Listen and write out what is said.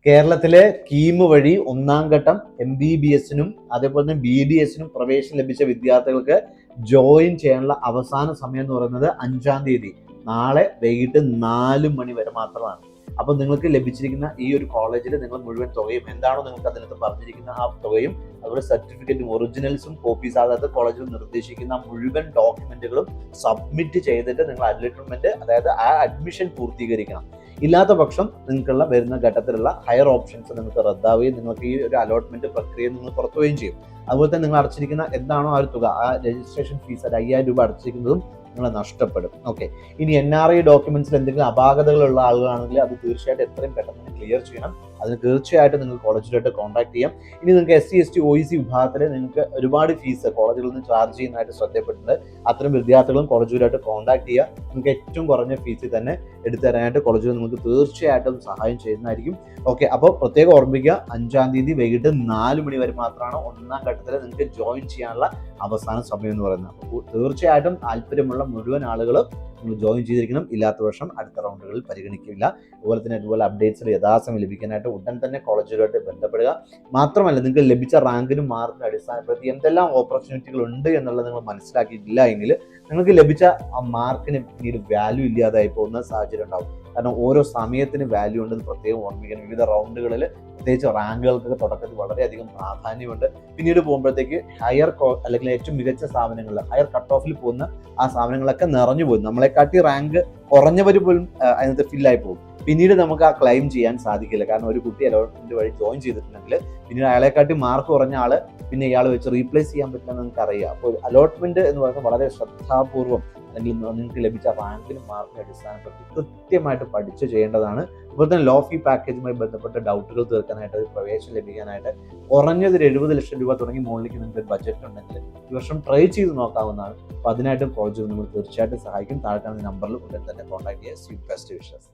കേരളത്തിലെ കീം വഴി ഒന്നാം ഘട്ടം MBBS-നും അതേപോലെ തന്നെ BDS-നും പ്രവേശനം ലഭിച്ച വിദ്യാർത്ഥികൾക്ക് ജോയിൻ ചെയ്യാനുള്ള അവസാന സമയം എന്ന് പറയുന്നത് 5-ാം തീയതി, നാളെ വൈകിട്ട് 4 മണി വരെ മാത്രമാണ്. അപ്പോൾ നിങ്ങൾക്ക് ലഭിച്ചിരിക്കുന്ന ഈ ഒരു കോളേജിൽ നിങ്ങൾ മുഴുവൻ തുകയും എന്താണോ നിങ്ങൾക്ക് അതിനകത്ത് പറഞ്ഞിരിക്കുന്ന ആ തുകയും അതുപോലെ സർട്ടിഫിക്കറ്റും ഒറിജിനൽസും കോപ്പീസ് ആകാത്ത കോളേജിൽ നിർദ്ദേശിക്കുന്ന മുഴുവൻ ഡോക്യുമെന്റുകളും സബ്മിറ്റ് ചെയ്തിട്ട് നിങ്ങൾ അഡ്മിറ്റ്മെന്റ്, അതായത് ആ അഡ്മിഷൻ പൂർത്തീകരിക്കണം. ഇല്ലാത്ത പക്ഷം നിങ്ങൾക്കുള്ള വരുന്ന ഘട്ടത്തിലുള്ള ഹയർ ഓപ്ഷൻസ് നിങ്ങൾക്ക് റദ്ദാവുകയും നിങ്ങൾക്ക് ഈ ഒരു അലോട്ട്മെന്റ് പ്രക്രിയ നിങ്ങൾ പുറത്തുവരികയും ചെയ്യും. അതുപോലെ തന്നെ നിങ്ങൾ അടച്ചിരിക്കുന്ന എന്താണോ ആ ഒരു തുക, ആ രജിസ്ട്രേഷൻ ഫീസ്, അത് 5000 രൂപ അടച്ചിരിക്കുന്നതും നിങ്ങൾ നഷ്ടപ്പെടും. ഓക്കെ, ഇനി NRI ഡോക്യുമെന്റ്സിൽ എന്തെങ്കിലും അപാകതകളുള്ള ആളുകളാണെങ്കിൽ അത് തീർച്ചയായിട്ടും എത്രയും പെട്ടെന്ന് ക്ലിയർ ചെയ്യണം. അതിന് തീർച്ചയായിട്ടും നിങ്ങൾ കോളേജിലായിട്ട് കോൺടാക്ട് ചെയ്യാം. ഇനി നിങ്ങൾക്ക് SC ST OEC വിഭാഗത്തിൽ നിങ്ങൾക്ക് ഒരുപാട് ഫീസ് കോളേജുകളിൽ നിന്ന് ചാർജ് ചെയ്യുന്നതായിട്ട് ശ്രദ്ധപ്പെട്ടിട്ടുണ്ട്. അത്തരം വിദ്യാർത്ഥികളും കോളേജുമായിട്ട് കോൺടാക്ട് ചെയ്യുക. നിങ്ങൾക്ക് ഏറ്റവും കുറഞ്ഞ ഫീസിൽ തന്നെ എടുത്തു തരാനായിട്ട് കോളേജുകൾ നിങ്ങൾക്ക് തീർച്ചയായിട്ടും സഹായം ചെയ്യുന്നതായിരിക്കും. ഓക്കെ, അപ്പോൾ പ്രത്യേകം ഓർമ്മിക്കുക, 5-ാം തീയതി വൈകിട്ട് 4 മണി വരെ മാത്രമാണ് ഒന്നാം ഘട്ടത്തിൽ നിങ്ങൾക്ക് ജോയിൻ ചെയ്യാനുള്ള അവസാന സമയം എന്ന് പറയുന്നത്. അപ്പോൾ തീർച്ചയായിട്ടും താല്പര്യമുള്ള മുഴുവൻ ആളുകളും നിങ്ങൾ ജോയിൻ ചെയ്തിരിക്കണം. ഇല്ലാത്ത വർഷം അടുത്ത റൗണ്ടുകളിൽ പരിഗണിക്കില്ല. അതുപോലെ തന്നെ ഇതുപോലെ അപ്ഡേറ്റ്സ് യഥാസമയം ലഭിക്കാനായിട്ട് ഉടൻ തന്നെ കോളേജുകളുമായിട്ട് ബന്ധപ്പെടുക. മാത്രമല്ല, നിങ്ങൾക്ക് ലഭിച്ച റാങ്കിനും മാർക്കിനും അടിസ്ഥാനപ്പെടുത്തി എന്തെല്ലാം ഓപ്പർച്യൂണിറ്റികൾ ഉണ്ട് എന്നുള്ളത് നിങ്ങൾ മനസ്സിലാക്കിയിട്ടില്ല എങ്കിൽ നിങ്ങൾക്ക് ലഭിച്ച ആ മാർക്കിന് പിന്നീട് വാല്യൂ ഇല്ലാതായി പോകുന്ന സാഹചര്യം ഉണ്ടാവും. കാരണം ഓരോ സമയത്തിന് വാല്യൂ ഉണ്ടെന്ന് പ്രത്യേകം ഓർമ്മിക്കണം. വിവിധ റൗണ്ടുകളിൽ പ്രത്യേകിച്ച് റാങ്കുകൾക്കൊക്കെ തുടക്കത്തിൽ വളരെയധികം പ്രാധാന്യമുണ്ട്. പിന്നീട് പോകുമ്പോഴത്തേക്ക് അല്ലെങ്കിൽ ഏറ്റവും മികച്ച സ്ഥാപനങ്ങളിൽ ഹയർ കട്ട് ഓഫിൽ പോകുന്ന ആ സ്ഥാപനങ്ങളൊക്കെ നിറഞ്ഞു പോകും. നമ്മളെക്കാട്ടി റാങ്ക് കുറഞ്ഞവർ പോലും അതിനകത്ത് ഫില്ലായി പോകും. പിന്നീട് നമുക്ക് ആ ക്ലെയിം ചെയ്യാൻ സാധിക്കില്ല. കാരണം ഒരു കുട്ടി അലോട്ട്മെന്റ് വഴി ജോയിൻ ചെയ്തിട്ടുണ്ടെങ്കിൽ പിന്നീട് അയാളെക്കാട്ടി മാർക്ക് കുറഞ്ഞ ആള് പിന്നെ ഇയാൾ വെച്ച് റീപ്ലേസ് ചെയ്യാൻ പറ്റില്ലെന്ന് നിങ്ങൾക്ക് അറിയാം. അപ്പോൾ അലോട്ട്മെന്റ് എന്ന് പറയുന്നത് വളരെ ശ്രദ്ധാപൂർവ്വം അല്ലെങ്കിൽ നിങ്ങൾക്ക് ലഭിച്ച റാങ്കിനും മാർക്കിനും അടിസ്ഥാനപ്പെടുത്തി കൃത്യമായിട്ട് പഠിച്ച് ചെയ്യേണ്ടതാണ്. അതുപോലെ തന്നെ ലോ ഫീ പാക്കേജുമായി ബന്ധപ്പെട്ട ഡൗട്ടുകൾ തീർക്കാനായിട്ട്, പ്രവേശനം ലഭിക്കാനായിട്ട് കുറഞ്ഞത് 70 ലക്ഷം രൂപ തുടങ്ങി മുകളിലേക്ക് നിങ്ങൾക്ക് ഒരു ബഡ്ജറ്റ് ഉണ്ടെങ്കിൽ ഈ വർഷം ട്രൈ ചെയ്ത് നോക്കാവുന്നതാണ്. അപ്പോൾ അതിനായിട്ടും കോളേജുകൾ നമ്മൾ തീർച്ചയായിട്ടും സഹായിക്കും. താഴെ കാണുന്ന നമ്പറിൽ ഉടൻ തന്നെ കോൺടാക്ട് ചെയ്യുക. Best wishes.